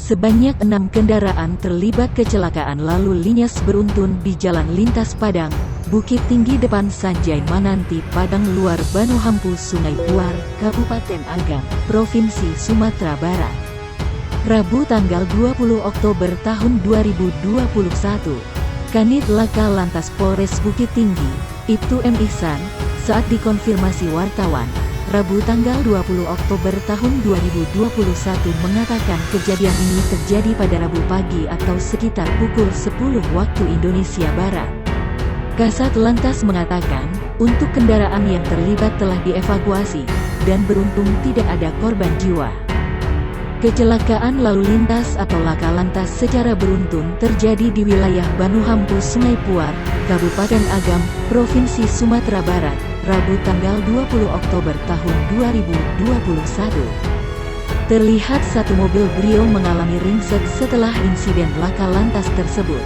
Sebanyak 6 kendaraan terlibat kecelakaan lalu lintas beruntun di Jalan Lintas Padang, Bukit Tinggi depan Sanjay Mananti Padang Luar Banu Hampu Sungai Puar, Kabupaten Agam, Provinsi Sumatera Barat. Rabu tanggal 20 Oktober tahun 2021, Kanit Laka Lantas Polres Bukit Tinggi, Ibtu M. Ihsan, saat dikonfirmasi wartawan, Rabu tanggal 20 Oktober tahun 2021 mengatakan kejadian ini terjadi pada Rabu pagi atau sekitar pukul 10 waktu Indonesia Barat. Kasat Lantas mengatakan, untuk kendaraan yang terlibat telah dievakuasi, dan beruntung tidak ada korban jiwa. Kecelakaan lalu lintas atau laka lantas secara beruntun terjadi di wilayah Banu Hampu Sungai Puar, Kabupaten Agam, Provinsi Sumatera Barat, Rabu tanggal 20 Oktober tahun 2021. Terlihat satu mobil Brio mengalami ringsek setelah insiden laka lantas tersebut.